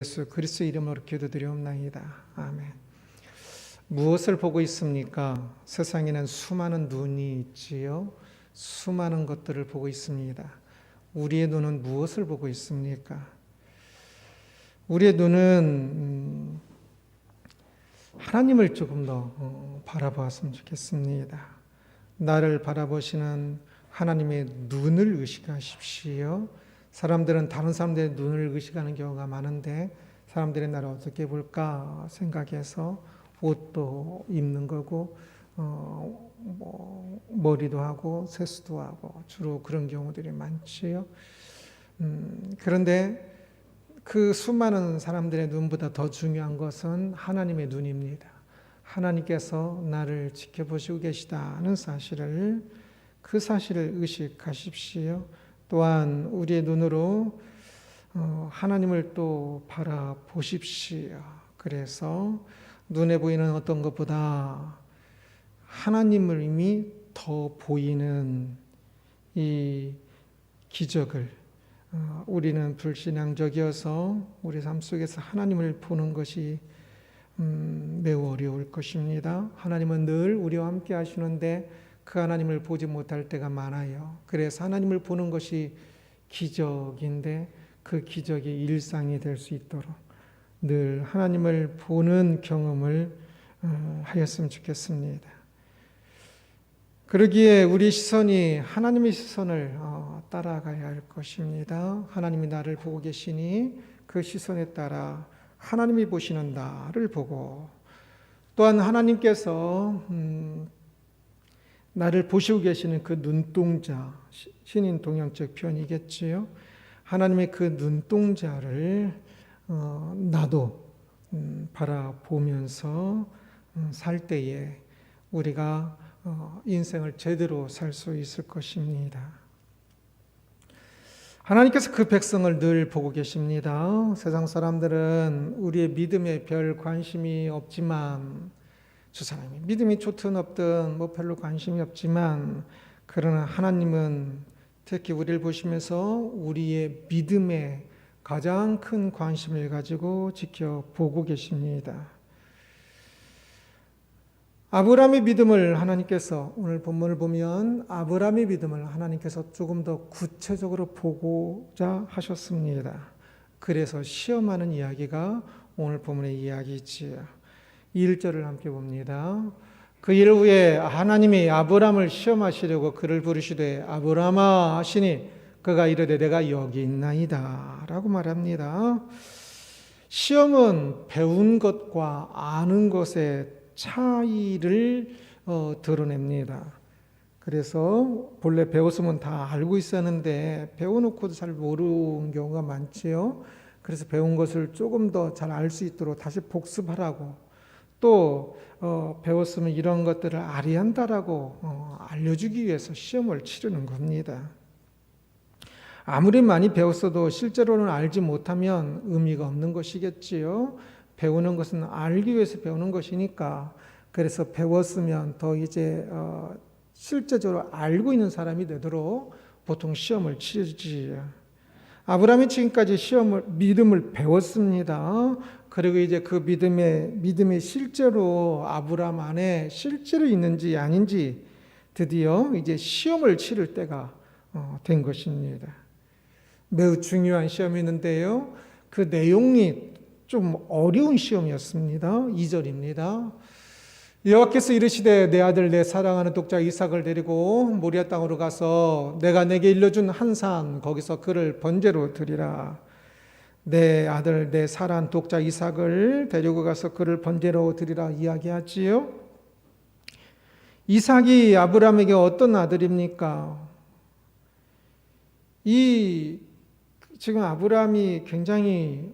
예수 그리스도 이름으로 기도드리옵나이다. 아멘. 무엇을 보고 있습니까? 세상에는 수많은 눈이 있지요. 수많은 것들을 보고 있습니다. 우리의 눈은 무엇을 보고 있습니까? 우리의 눈은 하나님을 조금 더 바라보았으면 좋겠습니다. 나를 바라보시는 하나님의 눈을 의식하십시오. 사람들은 다른 사람들의 눈을 의식하는 경우가 많은데 사람들이 나를 어떻게 볼까 생각해서 옷도 입는 거고 머리도 하고 세수도 하고 주로 그런 경우들이 많지요. 그런데 그 수많은 사람들의 눈보다 더 중요한 것은 하나님의 눈입니다. 하나님께서 나를 지켜보시고 계시다는 사실을, 그 사실을 의식하십시오. 또한 우리의 눈으로 하나님을 또 바라보십시오. 그래서 눈에 보이는 어떤 것보다 하나님을 이미 더 보이는 이 기적을, 우리는 불신앙적이어서 우리 삶 속에서 하나님을 보는 것이 매우 어려울 것입니다. 하나님은 늘 우리와 함께 하시는데 그 하나님을 보지 못할 때가 많아요. 그래서 하나님을 보는 것이 기적인데 그 기적이 일상이 될 수 있도록 늘 하나님을 보는 경험을 하였으면 좋겠습니다. 그러기에 우리 시선이 하나님의 시선을 따라가야 할 것입니다. 하나님이 나를 보고 계시니 그 시선에 따라 하나님이 보시는 나를 보고, 또한 하나님께서 나를 보시고 계시는 그 눈동자, 신인 동양적 표현이겠지요. 하나님의 그 눈동자를 나도 바라보면서 살 때에 우리가 인생을 제대로 살 수 있을 것입니다. 하나님께서 그 백성을 늘 보고 계십니다. 세상 사람들은 우리의 믿음에 별 관심이 없지만, 저 사람이 믿음이 좋든 없든 별로 관심이 없지만, 그러나 하나님은 특히 우리를 보시면서 우리의 믿음에 가장 큰 관심을 가지고 지켜보고 계십니다. 아브라함의 믿음을 하나님께서, 오늘 본문을 보면 아브라함의 믿음을 하나님께서 조금 더 구체적으로 보고자 하셨습니다. 그래서 시험하는 이야기가 오늘 본문의 이야기지요. 1절을 함께 봅니다. 그 일 후에 하나님이 아브라함을 시험하시려고 그를 부르시되 아브라함아 하시니 그가 이르되 내가 여기 있나이다 라고 말합니다. 시험은 배운 것과 아는 것의 차이를 드러냅니다. 그래서 본래 배웠으면 다 알고 있었는데 배워놓고도 잘 모르는 경우가 많지요. 그래서 배운 것을 조금 더 잘 알 수 있도록 다시 복습하라고, 또 배웠으면 이런 것들을 아리한다라고 알려주기 위해서 시험을 치르는 겁니다. 아무리 많이 배웠어도 실제로는 알지 못하면 의미가 없는 것이겠지요. 배우는 것은 알기 위해서 배우는 것이니까, 그래서 배웠으면 더 이제 실제적으로 알고 있는 사람이 되도록 보통 시험을 치르지. 아브라함이 지금까지 믿음을 배웠습니다. 그리고 이제 그 믿음이 실제로 아브라함 안에 실제로 있는지 아닌지 드디어 이제 시험을 치를 때가 된 것입니다. 매우 중요한 시험이었는데요. 그 내용이 좀 어려운 시험이었습니다. 2절입니다. 여호와께서 이르시되 내 아들 내 사랑하는 독자 이삭을 데리고 모리아 땅으로 가서 내가 내게 일러준 한 산 거기서 그를 번제로 드리라. 내 아들 내 사랑하는 독자 이삭을 데리고 가서 그를 번제로 드리라 이야기하지요. 이삭이 아브라함에게 어떤 아들입니까? 지금 아브라함이 굉장히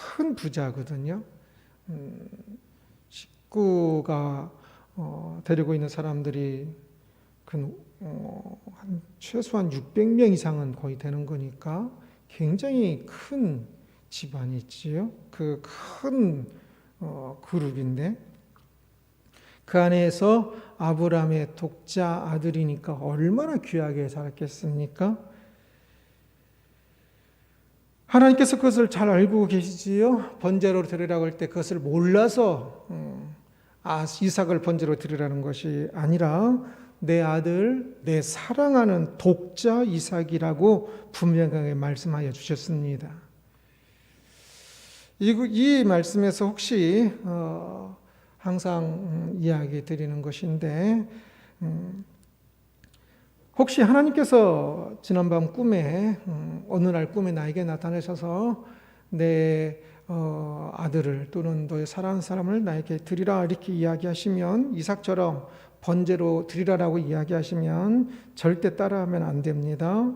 큰 부자거든요. 식구가 데리고 있는 사람들이 한 최소한 600명 이상은 거의 되는 거니까 굉장히 큰 집안이 있지요. 그 큰 그룹인데 그 안에서 아브라함의 독자 아들이니까 얼마나 귀하게 자랐겠습니까? 하나님께서 그것을 잘 알고 계시지요. 번제로 드리라고 할 때 그것을 몰라서 이삭을 번제로 드리라는 것이 아니라 내 아들, 내 사랑하는 독자 이삭이라고 분명하게 말씀하여 주셨습니다. 이 말씀에서 혹시 항상 이야기 드리는 것인데, 혹시 하나님께서 지난밤 꿈에 어느 날 꿈에 나에게 나타나셔서 내 아들을 또는 너의 사랑하는 사람을 나에게 드리라 이렇게 이야기하시면, 이삭처럼 번제로 드리라라고 이야기하시면 절대 따라하면 안 됩니다.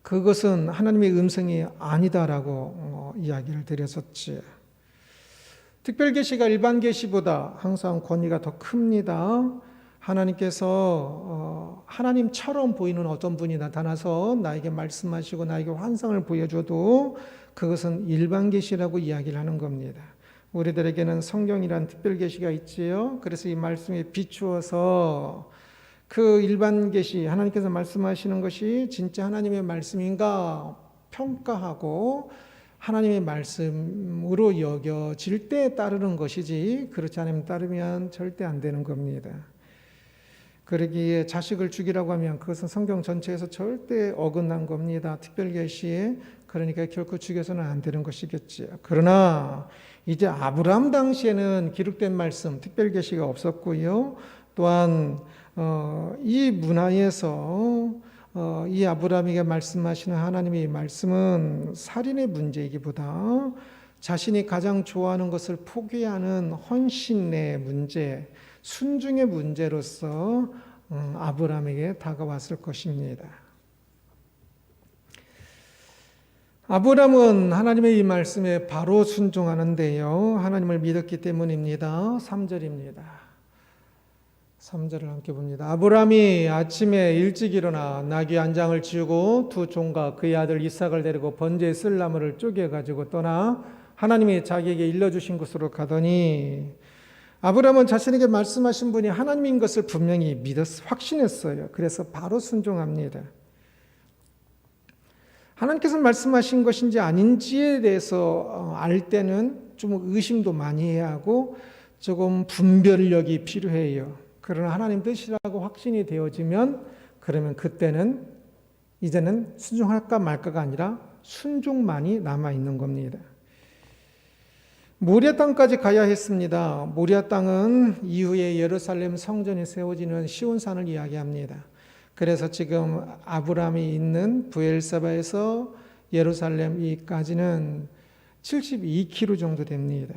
그것은 하나님의 음성이 아니다라고 이야기를 드렸었지. 특별계시가 일반계시보다 항상 권위가 더 큽니다. 하나님께서 하나님처럼 보이는 어떤 분이 나타나서 나에게 말씀하시고 나에게 환상을 보여줘도 그것은 일반계시라고 이야기를 하는 겁니다. 우리들에게는 성경이란 특별계시가 있지요. 그래서 이 말씀에 비추어서 그 일반계시, 하나님께서 말씀하시는 것이 진짜 하나님의 말씀인가 평가하고 하나님의 말씀으로 여겨질 때 따르는 것이지, 그렇지 않으면 따르면 절대 안 되는 겁니다. 그러기에 자식을 죽이라고 하면 그것은 성경 전체에서 절대 어긋난 겁니다. 특별계시에. 그러니까 결코 죽여서는 안 되는 것이겠지요. 그러나 이제 아브라함 당시에는 기록된 말씀, 특별계시가 없었고요. 또한 이 문화에서 이 아브라함에게 말씀하시는 하나님의 말씀은 살인의 문제이기보다 자신이 가장 좋아하는 것을 포기하는 헌신의 문제, 순종의 문제로서 아브라함에게 다가왔을 것입니다. 아브라함은 하나님의 이 말씀에 바로 순종하는데요. 하나님을 믿었기 때문입니다. 3절입니다. 3절을 함께 봅니다. 아브라함이 아침에 일찍 일어나 나귀 한 장을 지우고 두 종과 그의 아들 이삭을 데리고 번제에 쓸 나무를 쪼개 가지고 떠나 하나님이 자기에게 일러주신 곳으로 가더니, 아브라함은 자신에게 말씀하신 분이 하나님인 것을 분명히 확신했어요. 그래서 바로 순종합니다. 하나님께서 말씀하신 것인지 아닌지에 대해서 알 때는 좀 의심도 많이 해야 하고 조금 분별력이 필요해요. 그러나 하나님 뜻이라고 확신이 되어지면, 그러면 그때는 이제는 순종할까 말까가 아니라 순종만이 남아있는 겁니다. 모리아 땅까지 가야 했습니다. 모리아 땅은 이후에 예루살렘 성전이 세워지는 시온산을 이야기합니다. 그래서 지금 아브라함이 있는 브엘사바에서 예루살렘까지는 72km 정도 됩니다.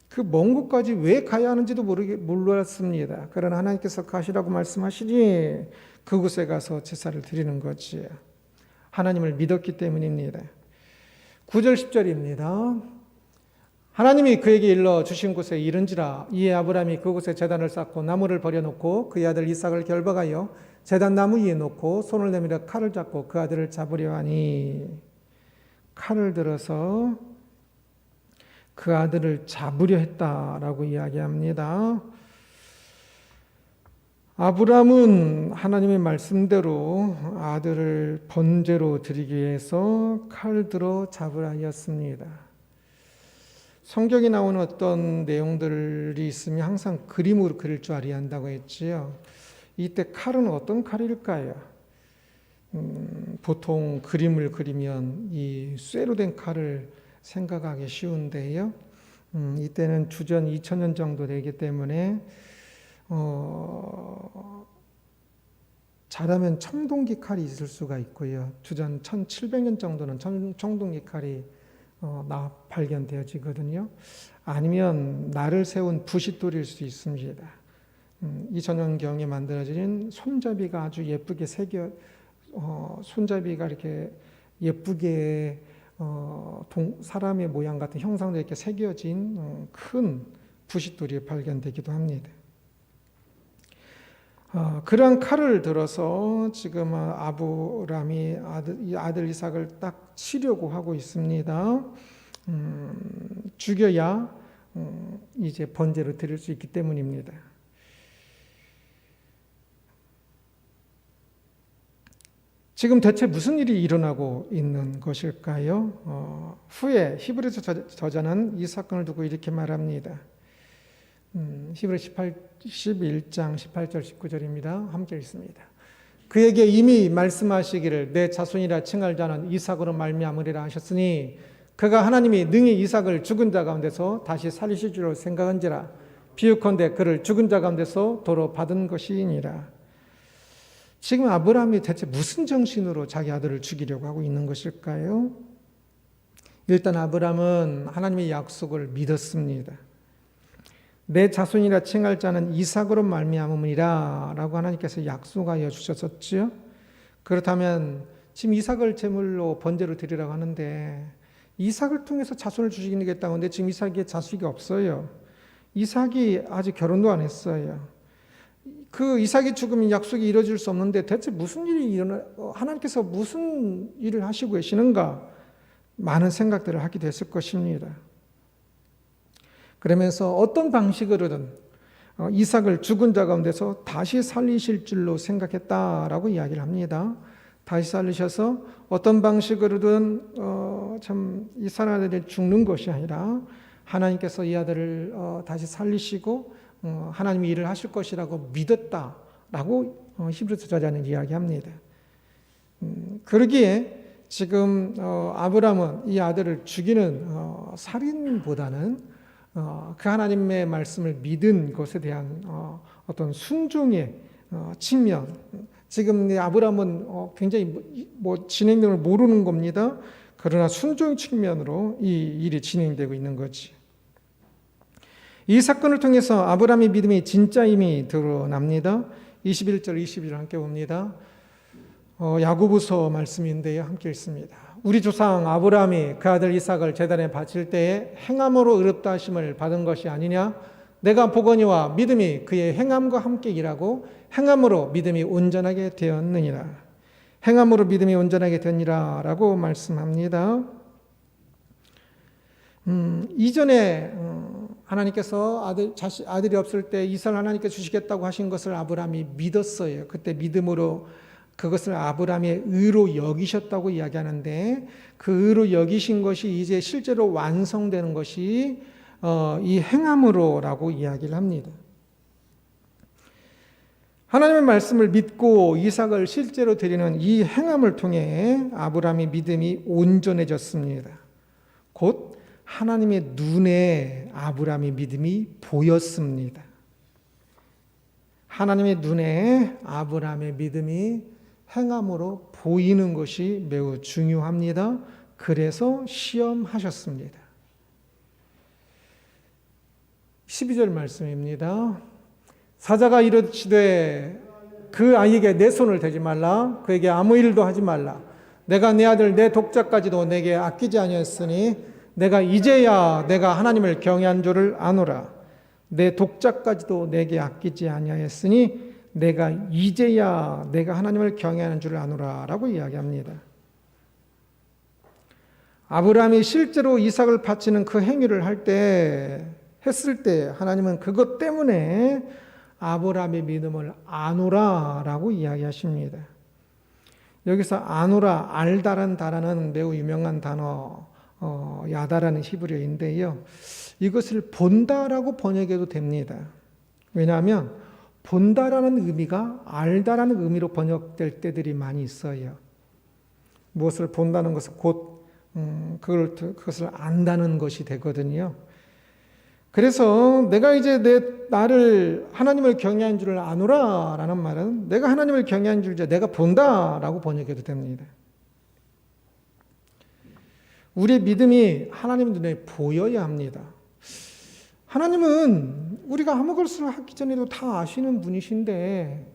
그 먼 곳까지 왜 가야 하는지도 몰랐습니다. 그러나 하나님께서 가시라고 말씀하시니 그곳에 가서 제사를 드리는 거지. 하나님을 믿었기 때문입니다. 9절 10절입니다. 하나님이 그에게 일러 주신 곳에 이른지라 이에 아브라함이 그곳에 제단을 쌓고 나무를 버려놓고 그의 아들 이삭을 결박하여 제단 나무 위에 놓고 손을 내밀어 칼을 잡고 그 아들을 잡으려 하니, 칼을 들어서 그 아들을 잡으려 했다라고 이야기합니다. 아브라함은 하나님의 말씀대로 아들을 번제로 드리기 위해서 칼을 들어 잡으려 하였습니다. 성경에 나오는 어떤 내용들이 있으면 항상 그림으로 그릴 줄 알아야 한다고 했지요. 이때 칼은 어떤 칼일까요? 보통 그림을 그리면 이 쇠로 된 칼을 생각하기 쉬운데요. 이때는 주전 2000년 정도 되기 때문에 잘하면 청동기 칼이 있을 수가 있고요. 주전 1700년 정도는 청동기 칼이 발견되어지거든요. 아니면 날을 세운 부싯돌일 수 있습니다. 2000년경에 만들어진 손잡이가 아주 예쁘게 손잡이가 이렇게 예쁘게 사람의 모양 같은 형상도 이렇게 새겨진 큰 부싯돌이 발견되기도 합니다. 그러한 칼을 들어서 지금 아브라함이 아들 이삭을 딱 치려고 하고 있습니다. 죽여야 이제 번제로 드릴 수 있기 때문입니다. 지금 대체 무슨 일이 일어나고 있는 것일까요? 후에 히브리서 저자는 이 사건을 두고 이렇게 말합니다. 히브리 11장 18절 19절입니다. 함께 읽습니다. 그에게 이미 말씀하시기를 내 자손이라 칭할 자는 이삭으로 말미암으리라 하셨으니 그가 하나님이 능히 이삭을 죽은 자 가운데서 다시 살리실 줄 생각한지라 비유컨대 그를 죽은 자 가운데서 도로 받은 것이니라. 지금 아브라함이 대체 무슨 정신으로 자기 아들을 죽이려고 하고 있는 것일까요? 일단 아브라함은 하나님의 약속을 믿었습니다. 내 자손이라 칭할 자는 이삭으로 말미암음이라 라고 하나님께서 약속하여 주셨었지요. 그렇다면 지금 이삭을 제물로 번제로 드리라고 하는데 이삭을 통해서 자손을 주시겠다고 하는데 지금 이삭에 자식이 없어요. 이삭이 아직 결혼도 안 했어요. 그 이삭이 죽으면 약속이 이루어질 수 없는데 대체 무슨 일이 하나님께서 무슨 일을 하시고 계시는가 많은 생각들을 하게 됐을 것입니다. 그러면서 어떤 방식으로든 이삭을 죽은 자 가운데서 다시 살리실 줄로 생각했다라고 이야기를 합니다. 다시 살리셔서 어떤 방식으로든 참 이삭 아들이 죽는 것이 아니라 하나님께서 이 아들을 다시 살리시고 하나님이 일을 하실 것이라고 믿었다라고 히브리서 저자는 이야기합니다. 그러기에 지금 아브라함은 이 아들을 죽이는 살인보다는 그 하나님의 말씀을 믿은 것에 대한 어떤 순종의 측면, 지금 아브라함은 굉장히 진행됨을 모르는 겁니다. 그러나 순종 측면으로 이 일이 진행되고 있는 거지. 이 사건을 통해서 아브라함의 믿음이 진짜임이 드러납니다. 21절, 22절 함께 봅니다. 야고보서 말씀인데요. 함께 읽습니다. 우리 조상 아브라함이 그 아들 이삭을 제단에 바칠 때에 행함으로 의롭다 하심을 받은 것이 아니냐? 내가 보거니와 믿음이 그의 행함과 함께 일하고 행함으로 믿음이 온전하게 되었느니라. 행함으로 믿음이 온전하게 되니라 라고 말씀합니다. 이전에 하나님께서 아들이 없을 때 이삭을 하나님께 주시겠다고 하신 것을 아브라함이 믿었어요. 그때 믿음으로 그것을 아브라함의 의로 여기셨다고 이야기하는데 그 의로 여기신 것이 이제 실제로 완성되는 것이 이 행함으로라고 이야기를 합니다. 하나님의 말씀을 믿고 이삭을 실제로 드리는 이 행함을 통해 아브라함의 믿음이 온전해졌습니다. 곧 하나님의 눈에 아브라함의 믿음이 보였습니다. 하나님의 눈에 아브라함의 믿음이 행함으로 보이는 것이 매우 중요합니다. 그래서 시험하셨습니다. 12절 말씀입니다. 사자가 이르시되 그 아이에게 내 손을 대지 말라. 그에게 아무 일도 하지 말라. 내가 내 아들 내 독자까지도 내게 아끼지 아니하였으니 내가 이제야 내가 하나님을 경외한 줄을 아노라. 내 독자까지도 내게 아끼지 아니하였으니 내가 이제야 내가 하나님을 경외하는 줄을 아노라 라고 이야기합니다. 아브라함이 실제로 이삭을 바치는 그 행위를 했을 때 하나님은 그것 때문에 아브라함의 믿음을 아노라 라고 이야기하십니다. 여기서 아노라, 알다라는 단어는 매우 유명한 단어 야다라는 히브리어인데요. 이것을 본다라고 번역해도 됩니다. 왜냐하면 본다라는 의미가 알다라는 의미로 번역될 때들이 많이 있어요. 무엇을 본다는 것은 곧 그것을 안다는 것이 되거든요. 그래서 내가 이제 나를 하나님을 경외한 줄을 아노라 라는 말은 내가 하나님을 경외한 줄 내가 본다라고 번역해도 됩니다. 우리의 믿음이 하나님 눈에 보여야 합니다. 하나님은 우리가 아무 것을 하기 전에도 다 아시는 분이신데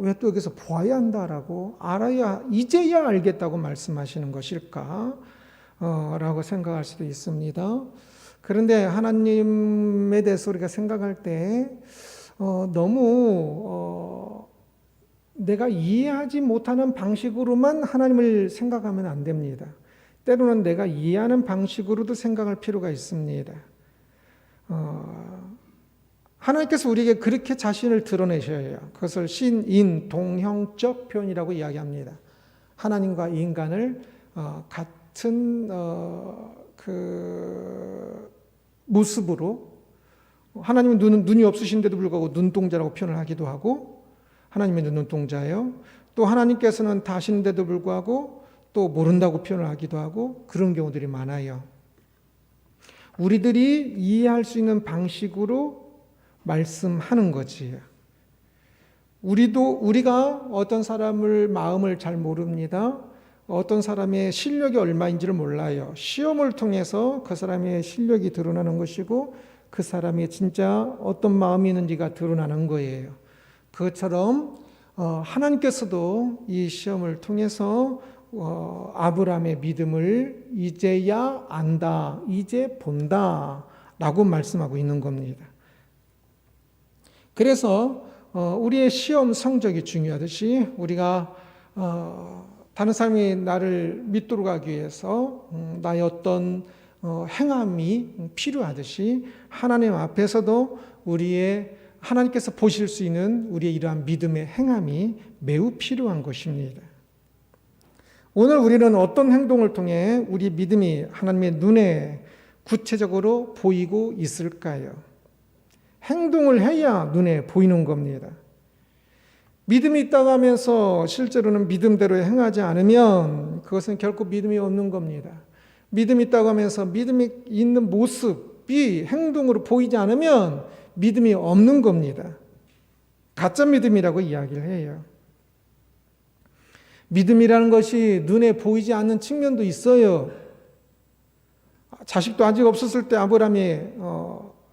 왜 또 여기서 보아야 한다라고 알아야 이제야 알겠다고 말씀하시는 것일까? 라고 생각할 수도 있습니다. 그런데 하나님에 대해서 우리가 생각할 때 너무 내가 이해하지 못하는 방식으로만 하나님을 생각하면 안 됩니다. 때로는 내가 이해하는 방식으로도 생각할 필요가 있습니다. 하나님께서 우리에게 그렇게 자신을 드러내셔야 해요. 그것을 신인 동형적 표현이라고 이야기합니다. 하나님과 인간을 같은 모습으로, 하나님은 눈이 없으신데도 불구하고 눈동자라고 표현을 하기도 하고, 하나님의 눈동자예요. 또 하나님께서는 다 아시는데도 불구하고 또 모른다고 표현을 하기도 하고, 그런 경우들이 많아요. 우리들이 이해할 수 있는 방식으로 말씀하는 거지. 우리가 어떤 사람을 마음을 잘 모릅니다. 어떤 사람의 실력이 얼마인지를 몰라요. 시험을 통해서 그 사람의 실력이 드러나는 것이고, 그 사람이 진짜 어떤 마음이 있는지가 드러나는 거예요. 그것처럼 하나님께서도 이 시험을 통해서 아브라함의 믿음을 이제야 안다, 이제 본다 라고 말씀하고 있는 겁니다. 그래서 우리의 시험 성적이 중요하듯이, 우리가 다른 사람이 나를 믿도록 하기 위해서 나의 어떤 행함이 필요하듯이, 하나님 앞에서도 하나님께서 보실 수 있는 우리의 이러한 믿음의 행함이 매우 필요한 것입니다. 오늘 우리는 어떤 행동을 통해 우리 믿음이 하나님의 눈에 구체적으로 보이고 있을까요? 행동을 해야 눈에 보이는 겁니다. 믿음이 있다고 하면서 실제로는 믿음대로 행하지 않으면 그것은 결코 믿음이 없는 겁니다. 믿음이 있다고 하면서 믿음이 있는 모습이 행동으로 보이지 않으면 믿음이 없는 겁니다. 가짜 믿음이라고 이야기를 해요. 믿음이라는 것이 눈에 보이지 않는 측면도 있어요. 자식도 아직 없었을 때 아브라함이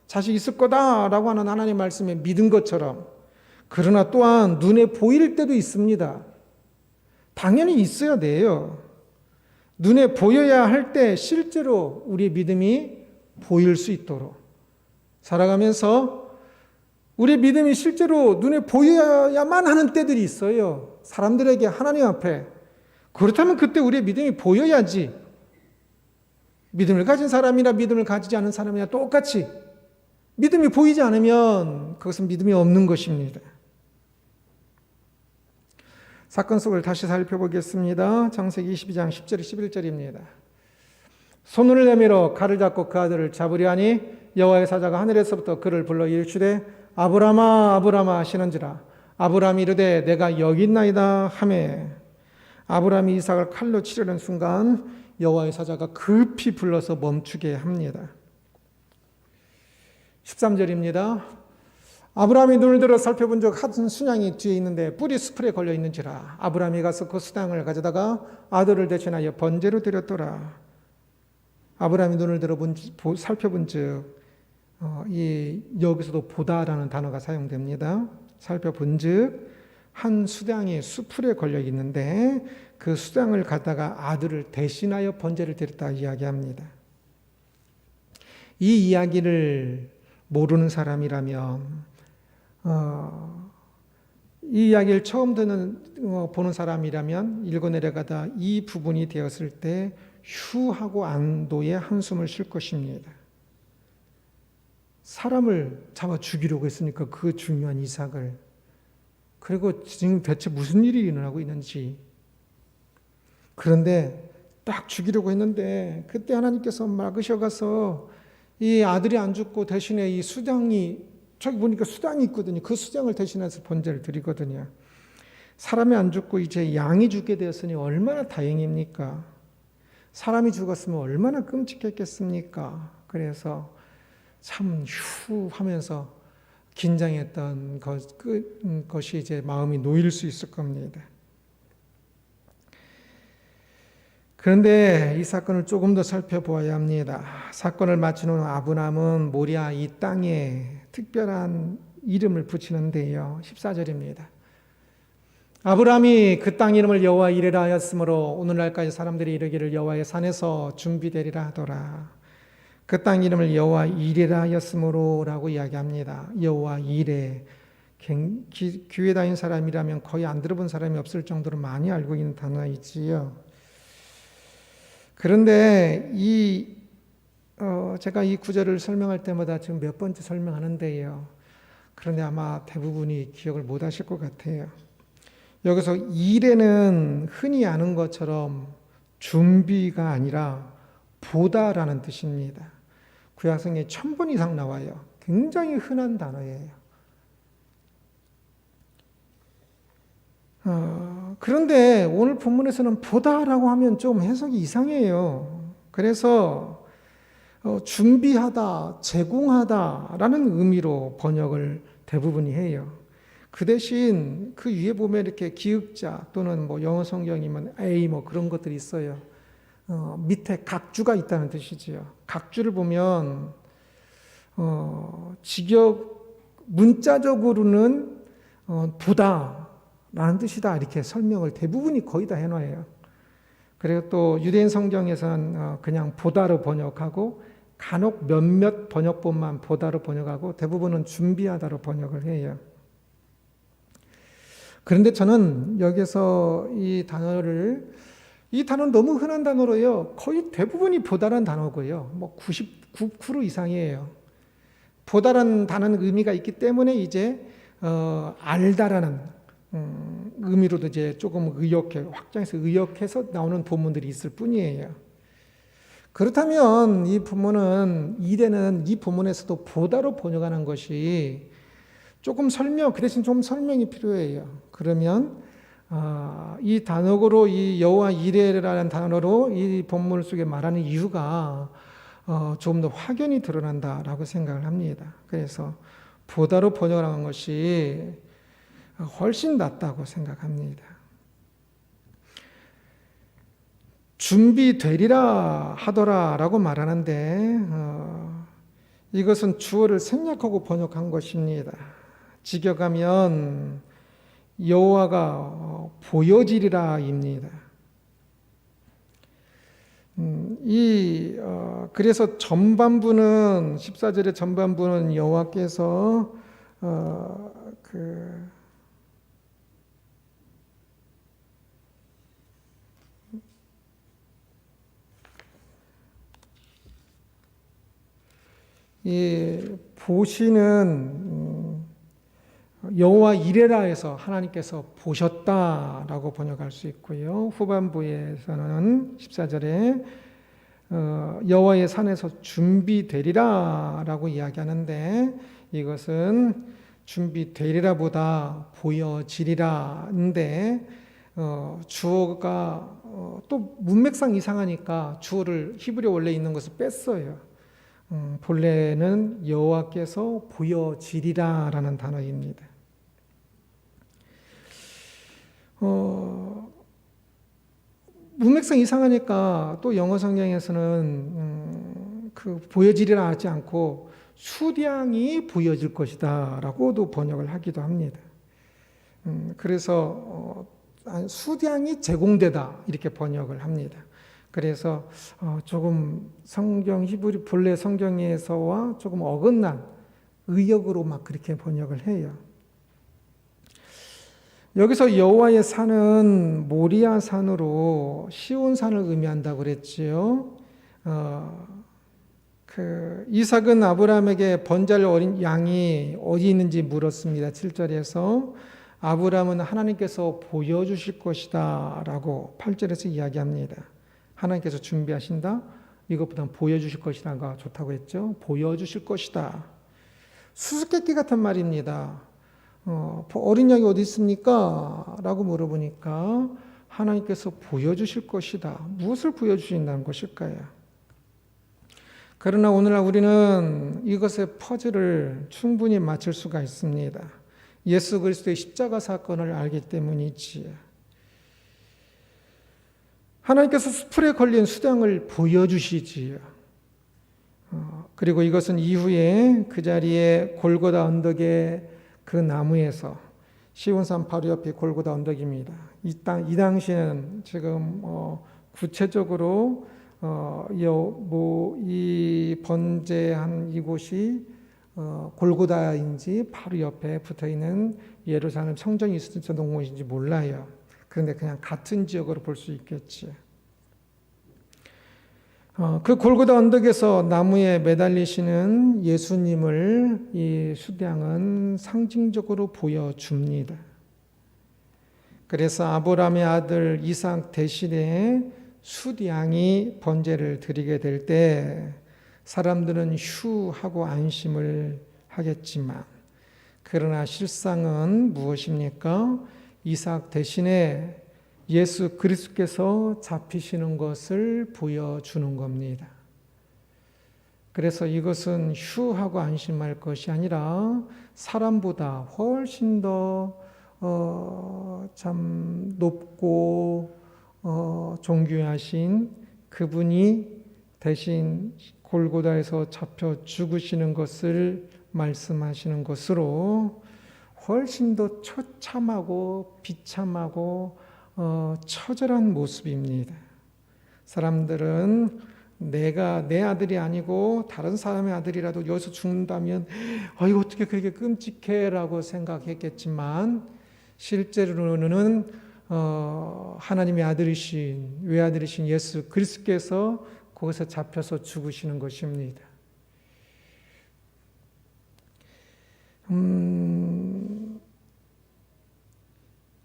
자식 있을 거다라고 하는 하나님의 말씀에 믿은 것처럼, 그러나 또한 눈에 보일 때도 있습니다. 당연히 있어야 돼요. 눈에 보여야 할 때 실제로 우리의 믿음이 보일 수 있도록 살아가면서, 우리의 믿음이 실제로 눈에 보여야만 하는 때들이 있어요. 사람들에게, 하나님 앞에. 그렇다면 그때 우리의 믿음이 보여야지. 믿음을 가진 사람이나 믿음을 가지지 않은 사람이나 똑같이 믿음이 보이지 않으면 그것은 믿음이 없는 것입니다. 사건 속을 다시 살펴보겠습니다. 창세기 22장 10절 11절입니다. 손을 내밀어 칼을 잡고 그 아들을 잡으려 하니 여호와의 사자가 하늘에서부터 그를 불러 이르시되 아브라함아 아브라함아 하시는지라. 아브라함이 이르되 내가 여기 있나이다 하매, 아브라함이 이삭을 칼로 치려는 순간 여호와의 사자가 급히 불러서 멈추게 합니다. 13절입니다. 아브라함이 눈을 들어 살펴본 적 한 순양이 뒤에 있는데 뿔이 수풀에 걸려 있는지라. 아브라함이 가서 그 수양을 가져다가 아들을 대신하여 번제로 드렸더라. 아브라함이 눈을 들어 살펴본 즉, 여기서도 보다라는 단어가 사용됩니다. 살펴본 즉, 한 수양이 수풀에 걸려 있는데 그 수양을 갖다가 아들을 대신하여 번제를 드렸다 이야기합니다. 이 이야기를 모르는 사람이라면, 이 이야기를 처음 보는 사람이라면 읽어 내려가다 이 부분이 되었을 때 휴하고 안도의 한숨을 쉴 것입니다. 사람을 잡아 죽이려고 했으니까 그 중요한 이삭을, 그리고 지금 대체 무슨 일이 일어나고 있는지. 그런데 딱 죽이려고 했는데 그때 하나님께서 막으셔가서 이 아들이 안 죽고 대신에 이 수장이, 저기 보니까 수장이 있거든요. 그 수장을 대신해서 번제를 드리거든요. 사람이 안 죽고 이제 양이 죽게 되었으니 얼마나 다행입니까? 사람이 죽었으면 얼마나 끔찍했겠습니까? 그래서 참 휴 하면서 긴장했던 것이 이제 마음이 놓일 수 있을 겁니다. 그런데 이 사건을 조금 더 살펴보아야 합니다. 사건을 마친 후 아브라함은 모리아 이 땅에 특별한 이름을 붙이는데요. 14절입니다. 아브라함이 그 땅 이름을 여호와 이레라 하였으므로 오늘날까지 사람들이 이르기를 여호와의 산에서 준비되리라 하더라. 그 땅 이름을 여호와 이레라 하였으므로 라고 이야기합니다. 여호와 이레. 교회 다닌 사람이라면 거의 안 들어본 사람이 없을 정도로 많이 알고 있는 단어이지요. 그런데 제가 이 구절을 설명할 때마다 지금 몇 번째 설명하는데요. 그런데 아마 대부분이 기억을 못 하실 것 같아요. 여기서 이레는 흔히 아는 것처럼 준비가 아니라 보다라는 뜻입니다. 구약성경에 1000번 이상 나와요. 굉장히 흔한 단어예요. 그런데 오늘 본문에서는 보다라고 하면 좀 해석이 이상해요. 그래서 준비하다, 제공하다라는 의미로 번역을 대부분이 해요. 그 대신 그 위에 보면 이렇게 기역자 또는 뭐 영어 성경이면 A 뭐 그런 것들이 있어요. 밑에 각주가 있다는 뜻이지요. 각주를 보면 직역 문자적으로는 보다라는 뜻이다 이렇게 설명을 대부분이 거의 다 해놔요. 그리고 또 유대인 성경에서는 그냥 보다로 번역하고 간혹 몇몇 번역본만 보다로 번역하고 대부분은 준비하다로 번역을 해요. 그런데 저는 여기서 이 단어는 너무 흔한 단어로요. 거의 대부분이 보다란 단어고요. 뭐 99% 이상이에요. 보다란 단어는 의미가 있기 때문에 이제 알다라는 의미로도 이제 조금 확장해서 의역해서 나오는 본문들이 있을 뿐이에요. 그렇다면 이 본문은 이래는 이 본문에서도 보다로 번역하는 것이 조금 그 대신 좀 설명이 필요해요. 그러면 이 단어로 이 여호와 이레라는 단어로 이 본문 속에 말하는 이유가 좀 더 확연히 드러난다라고 생각을 합니다. 그래서 보다로 번역하는 것이 훨씬 낫다고 생각합니다. 준비되리라 하더라라고 말하는데 이것은 주어를 생략하고 번역한 것입니다. 직역하면 여호와가 보여지리라입니다. 그래서 전반부는 14절의 전반부는 여호와께서 보시는 여호와 이레라에서 하나님께서 보셨다라고 번역할 수 있고요. 후반부에서는 14절에 여호와의 산에서 준비되리라라고 이야기하는데 이것은 준비되리라보다 보여지리라인데 주어가 또 문맥상 이상하니까 주어를 히브리어 원래 있는 것을 뺐어요. 본래는 여호와께서 보여지리라라는 단어입니다. 문맥상 이상하니까 또 영어 성경에서는 보여지리라 하지 않고 수량이 보여질 것이다 라고도 번역을 하기도 합니다. 그래서 수량이 제공되다 이렇게 번역을 합니다. 그래서 조금 히브리 본래 성경에서와 조금 어긋난 의역으로 막 그렇게 번역을 해요. 여기서 여호와의 산은 모리아 산으로 시온 산을 의미한다고 그랬지요. 이삭은 아브라함에게 번제할 어린 양이 어디 있는지 물었습니다. 7절에서 아브라함은 하나님께서 보여주실 것이다 라고 8절에서 이야기합니다. 하나님께서 준비하신다? 이것보다는 보여주실 것이라가 좋다고 했죠. 보여주실 것이다. 수수께끼 같은 말입니다. 어린 양이 어디 있습니까? 라고 물어보니까 하나님께서 보여주실 것이다. 무엇을 보여주신다는 것일까요? 그러나 오늘날 우리는 이것의 퍼즐을 충분히 맞출 수가 있습니다. 예수 그리스도의 십자가 사건을 알기 때문이지요. 하나님께서 수풀에 걸린 수량을 보여주시지요. 그리고 이것은 이후에 그 자리에 골고다 언덕의 그 나무에서 시온산 바로 옆에 골고다 언덕입니다. 이 당시에는 지금 구체적으로 이 번제한 이곳이 골고다인지 바로 옆에 붙어있는 예루살렘 성전이 있었던 곳인지 몰라요. 그런데 그냥 같은 지역으로 볼 수 있겠지. 그 골고다 언덕에서 나무에 매달리시는 예수님을 이 수량은 상징적으로 보여줍니다. 그래서 아브라함의 아들 이삭 대신에 숫양이 번제를 드리게 될 때 사람들은 휴하고 안심을 하겠지만, 그러나 실상은 무엇입니까? 이삭 대신에 예수 그리스도께서 잡히시는 것을 보여주는 겁니다. 그래서 이것은 휴하고 안심할 것이 아니라 사람보다 훨씬 더 참 높고 존귀하신 그분이 대신 골고다에서 잡혀 죽으시는 것을 말씀하시는 것으로 훨씬 더 처참하고 비참하고 처절한 모습입니다. 사람들은 내가 내 아들이 아니고 다른 사람의 아들이라도 여기서 죽는다면 이거 어떻게 그렇게 끔찍해라고 생각했겠지만, 실제로는 하나님의 아들이신 외아들이신 예수 그리스도께서 거기서 잡혀서 죽으시는 것입니다.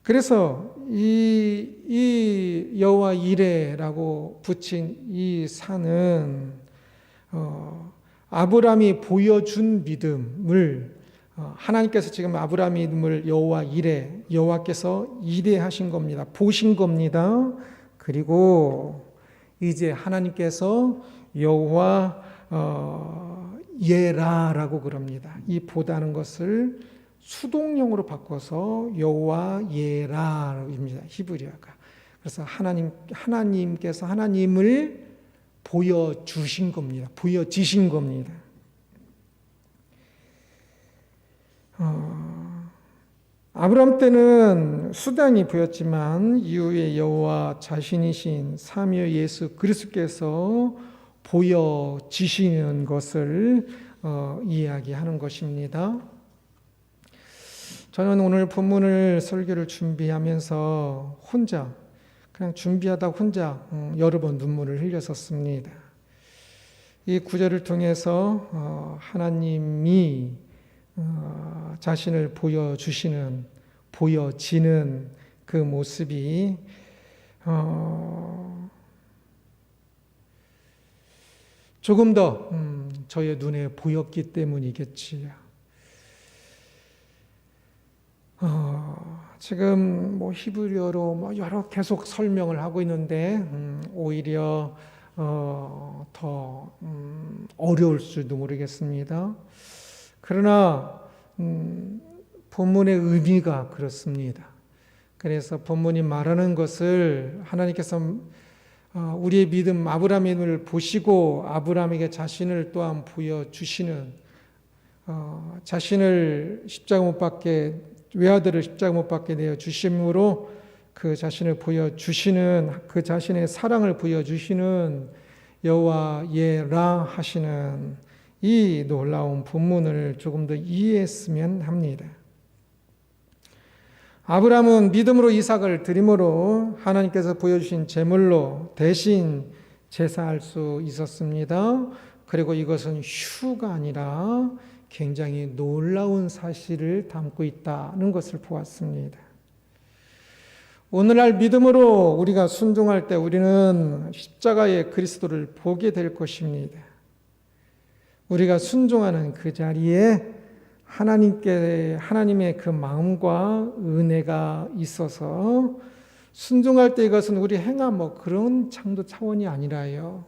그래서 이 여호와 이레라고 붙인 이 산은 아브라함이 보여준 믿음을, 하나님께서 지금 아브라함의 믿음을 여호와 이레, 여호와께서 이레하신 겁니다. 보신 겁니다. 그리고 이제 하나님께서 여호와 예라라고 그럽니다. 이 보다는 것을 수동형으로 바꿔서 여호와 예라입니다. 히브리어가. 그래서 하나님께서 하나님을 보여주신 겁니다. 보여지신 겁니다. 아브라함 때는 수단이 보였지만 이후에 여호와 자신이신 삼위 예수 그리스도께서 보여지시는 것을 이야기하는 것입니다. 저는 오늘 본문을 설교를 준비하면서 그냥 준비하다 혼자 여러 번 눈물을 흘렸었습니다. 이 구절을 통해서 하나님이 자신을 보여지는 그 모습이 조금 더 저의 눈에 보였기 때문이겠지요. 지금 히브리어로 여러 계속 설명을 하고 있는데 오히려 더 어려울 수도 모르겠습니다. 그러나 본문의 의미가 그렇습니다. 그래서 본문이 말하는 것을 하나님께서 우리의 믿음 아브라함을 보시고 아브라함에게 자신을 또한 보여주시는, 자신을 십자가 못 박게, 외아들을 십자가 못 박게 내어 주심으로 그 자신을 보여주시는, 그 자신의 사랑을 보여주시는 여호와 예라 하시는 이 놀라운 본문을 조금 더 이해했으면 합니다. 아브라함은 믿음으로 이삭을 드림으로 하나님께서 보여주신 제물로 대신 제사할 수 있었습니다. 그리고 이것은 휴가 아니라 굉장히 놀라운 사실을 담고 있다는 것을 보았습니다. 오늘날 믿음으로 우리가 순종할 때 우리는 십자가의 그리스도를 보게 될 것입니다. 우리가 순종하는 그 자리에 하나님의 그 마음과 은혜가 있어서 순종할 때 이것은 우리 행함 그런 정도 차원이 아니라요.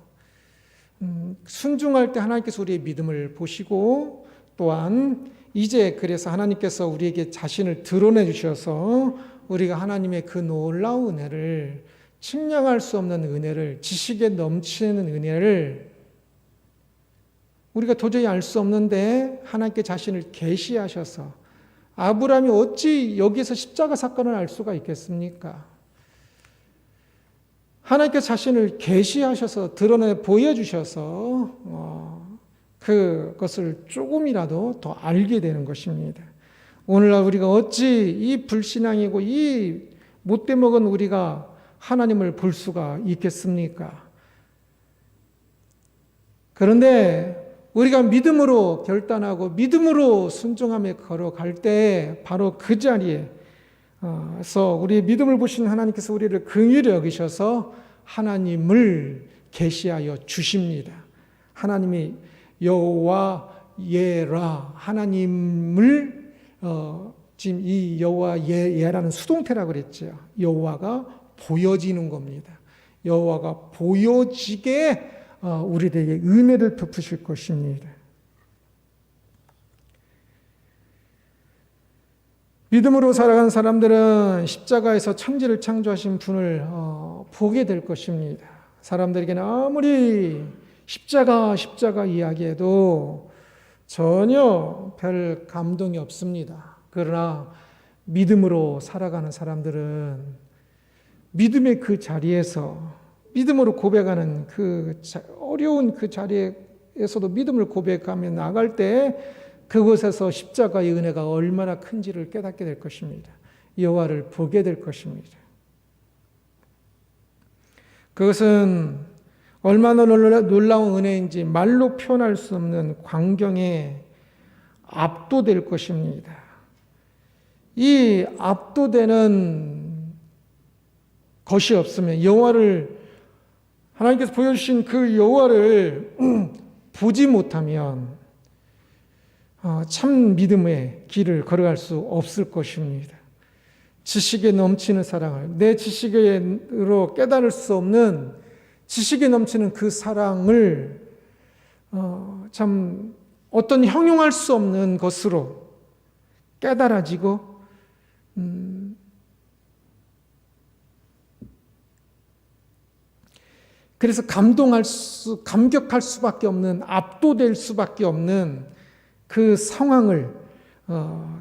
순종할 때 하나님께서 우리의 믿음을 보시고 또한 이제 그래서 하나님께서 우리에게 자신을 드러내 주셔서 우리가 하나님의 그 놀라운 은혜를, 측량할 수 없는 은혜를, 지식에 넘치는 은혜를 우리가 도저히 알 수 없는데 하나님께 자신을 계시하셔서, 아브라함이 어찌 여기서 십자가 사건을 알 수가 있겠습니까? 하나님께 자신을 계시하셔서 드러내 보여주셔서 그것을 조금이라도 더 알게 되는 것입니다. 오늘날 우리가 어찌 이 불신앙이고 이 못돼 먹은 우리가 하나님을 볼 수가 있겠습니까? 그런데 우리가 믿음으로 결단하고 믿음으로 순종함에 걸어갈 때 바로 그 자리에 그래서 우리의 믿음을 보신 하나님께서 우리를 긍휼히 여기셔서 하나님을 계시하여 주십니다. 하나님이 여호와 예라, 하나님을 지금 이 여호와 예라는 수동태라고 그랬죠. 여호와가 보여지는 겁니다. 여호와가 보여지게 우리들에게 은혜를 베푸실 것입니다. 믿음으로 살아간 사람들은 십자가에서 천지를 창조하신 분을 보게 될 것입니다. 사람들에게는 아무리 십자가 이야기해도 전혀 별 감동이 없습니다. 그러나 믿음으로 살아가는 사람들은 믿음의 그 자리에서 믿음으로 고백하는 그 어려운 그 자리에서도 믿음을 고백하며 나갈 때 그곳에서 십자가의 은혜가 얼마나 큰지를 깨닫게 될 것입니다. 여호와를 보게 될 것입니다. 그것은 얼마나 놀라운 은혜인지 말로 표현할 수 없는 광경에 압도될 것입니다. 이 압도되는 것이 없으면 여호와를 하나님께서 보여주신 그 여호와를 보지 못하면 참 믿음의 길을 걸어갈 수 없을 것입니다. 지식에 넘치는 사랑을, 내 지식으로 깨달을 수 없는 지식에 넘치는 그 사랑을 참 어떤 형용할 수 없는 것으로 깨달아지고 그래서 감격할 수밖에 없는, 압도될 수밖에 없는 그 상황을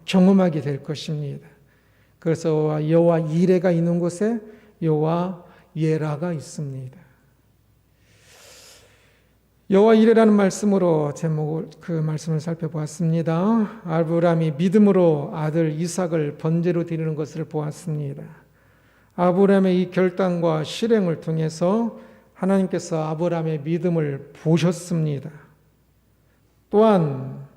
경험하게 될 것입니다. 그래서 여호와 이레가 있는 곳에 여호와 예라가 있습니다. 여호와 이레라는 말씀으로 그 말씀을 살펴보았습니다. 아브라함이 믿음으로 아들 이삭을 번제로 드리는 것을 보았습니다. 아브라함의 이 결단과 실행을 통해서 하나님께서 아브라함의 믿음을 보셨습니다. 또한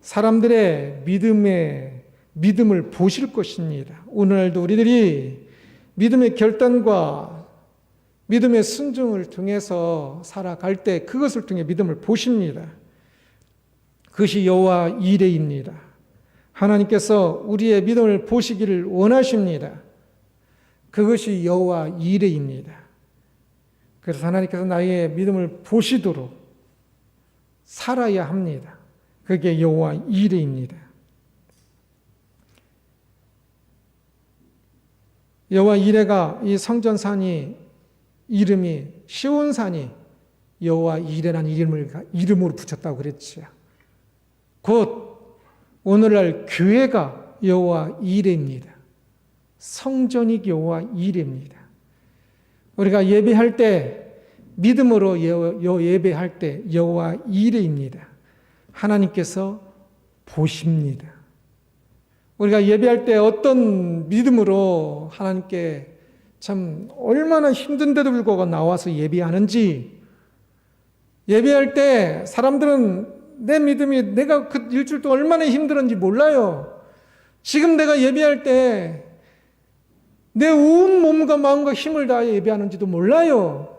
사람들의 믿음을 보실 것입니다. 오늘날도 우리들이 믿음의 결단과 믿음의 순종을 통해서 살아갈 때 그것을 통해 믿음을 보십니다. 그것이 여호와 이레입니다. 하나님께서 우리의 믿음을 보시기를 원하십니다. 그것이 여호와 이레입니다. 그래서 하나님께서 나의 믿음을 보시도록 살아야 합니다. 그게 여호와 이레입니다. 여호와 이레가 이 성전산이 이름이 시온산이 여호와 이레라는 이름으로 붙였다고 그랬죠. 곧 오늘날 교회가 여호와 이레입니다. 성전이 여호와 이레입니다. 우리가 예배할 때 믿음으로 예배할 때 여호와 이레입니다. 하나님께서 보십니다. 우리가 예배할 때 어떤 믿음으로 하나님께 참 얼마나 힘든데도 불구하고 나와서 예배하는지, 예배할 때 사람들은 내 믿음이 내가 그 일주일 동안 얼마나 힘들었는지 몰라요. 지금 내가 예배할 때 내 온 몸과 마음과 힘을 다해 예배하는지도 몰라요.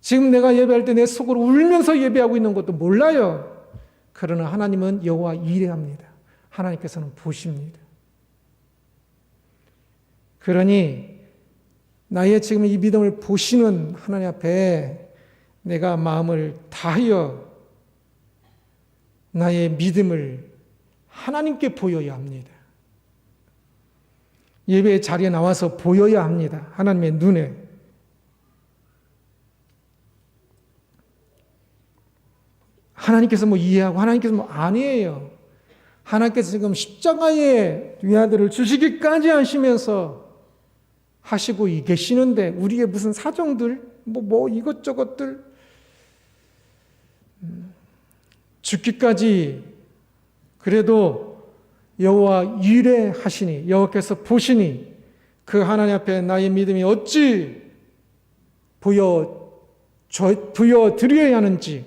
지금 내가 예배할 때 내 속으로 울면서 예배하고 있는 것도 몰라요. 그러나 하나님은 여호와 이레합니다. 하나님께서는 보십니다. 그러니 나의 지금 이 믿음을 보시는 하나님 앞에 내가 마음을 다하여 나의 믿음을 하나님께 보여야 합니다. 예배의 자리에 나와서 보여야 합니다. 하나님의 눈에. 하나님께서 뭐 이해하고 하나님께서 뭐 아니에요. 하나님께서 지금 십자가의 위아들을 주시기까지 하시면서 하시고 계시는데 우리의 무슨 사정들 뭐 이것저것들 죽기까지 그래도 여호와 이레 하시니 여호와께서 보시니 그 하나님 앞에 나의 믿음이 어찌 부여드려야 하는지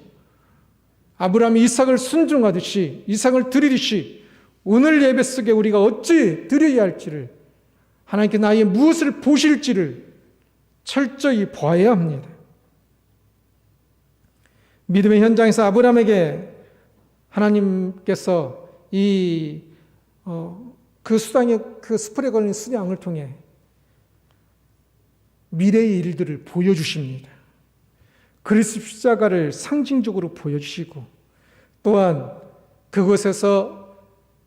아브라함이 이삭을 순종하듯이 이삭을 드리듯이 오늘 예배 속에 우리가 어찌 드려야 할지를, 하나님께 나의 무엇을 보실지를 철저히 봐야 합니다. 믿음의 현장에서 아브라함에게 하나님께서 그 숯불에 걸린 수양을 통해 미래의 일들을 보여주십니다. 그리스도 십자가를 상징적으로 보여주시고, 또한 그곳에서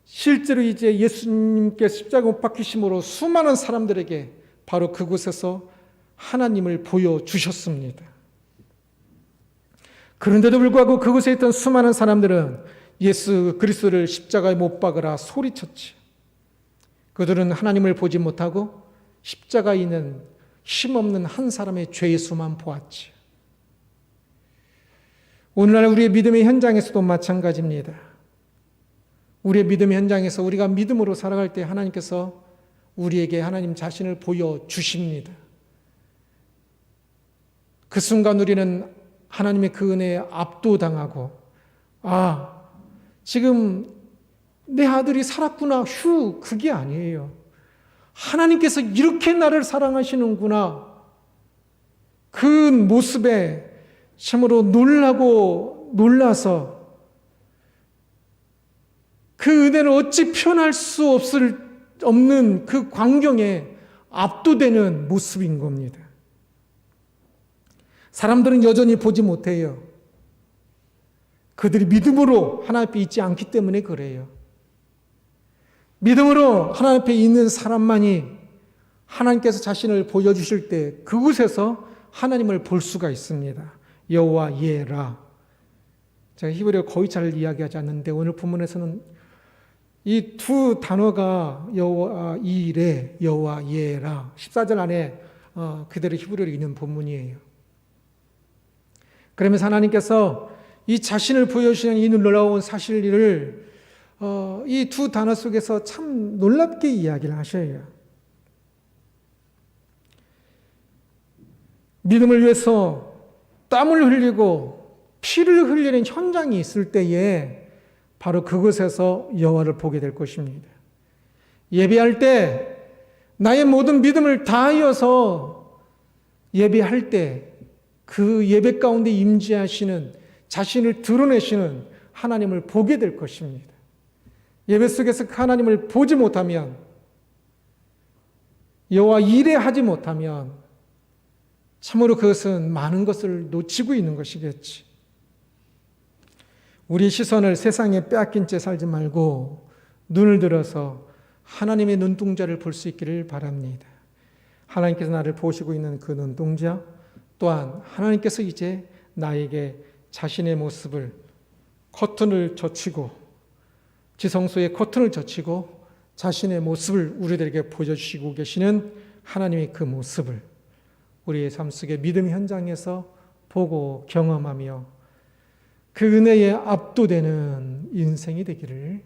실제로 이제 예수님께 십자가 못 박히심으로 수많은 사람들에게 바로 그곳에서 하나님을 보여주셨습니다. 그런데도 불구하고 그곳에 있던 수많은 사람들은 예수 그리스도를 십자가에 못 박으라 소리쳤지. 그들은 하나님을 보지 못하고 십자가에 있는 힘없는 한 사람의 죄의 수만 보았지. 오늘날 우리의 믿음의 현장에서도 마찬가지입니다. 우리의 믿음의 현장에서 우리가 믿음으로 살아갈 때 하나님께서 우리에게 하나님 자신을 보여주십니다. 그 순간 우리는 하나님의 그 은혜에 압도당하고, 지금 내 아들이 살았구나, 그게 아니에요. 하나님께서 이렇게 나를 사랑하시는구나. 그 모습에 참으로 놀라서 그 은혜를 어찌 표현할 수 없는 그 광경에 압도되는 모습인 겁니다. 사람들은 여전히 보지 못해요. 그들이 믿음으로 하나님 앞에 있지 않기 때문에 그래요. 믿음으로 하나님 앞에 있는 사람만이 하나님께서 자신을 보여주실 때 그곳에서 하나님을 볼 수가 있습니다. 여호와 예라. 제가 히브리어 거의 잘 이야기하지 않는데 오늘 본문에서는 이 두 단어가 여호와 이레, 여호와 예라 14절 안에 그대로 히브리어로 있는 본문이에요. 그러면서 하나님께서 이 자신을 보여주시는 이 놀라운 사실을 이 두 단어 속에서 참 놀랍게 이야기를 하셔요. 믿음을 위해서 땀을 흘리고 피를 흘리는 현장이 있을 때에 바로 그곳에서 여호와를 보게 될 것입니다. 예배할 때 나의 모든 믿음을 다하여서 예배할 때 그 예배 가운데 임재하시는, 자신을 드러내시는 하나님을 보게 될 것입니다. 예배 속에서 그 하나님을 보지 못하면, 여호와 이레하지 못하면 참으로 그것은 많은 것을 놓치고 있는 것이겠지. 우리 시선을 세상에 빼앗긴 채 살지 말고 눈을 들어서 하나님의 눈동자를 볼 수 있기를 바랍니다. 하나님께서 나를 보시고 있는 그 눈동자, 또한 하나님께서 이제 나에게 자신의 모습을 커튼을 젖히고, 지성소의 커튼을 젖히고 자신의 모습을 우리들에게 보여주시고 계시는 하나님의 그 모습을 우리의 삶 속의 믿음 현장에서 보고 경험하며 그 은혜에 압도되는 인생이 되기를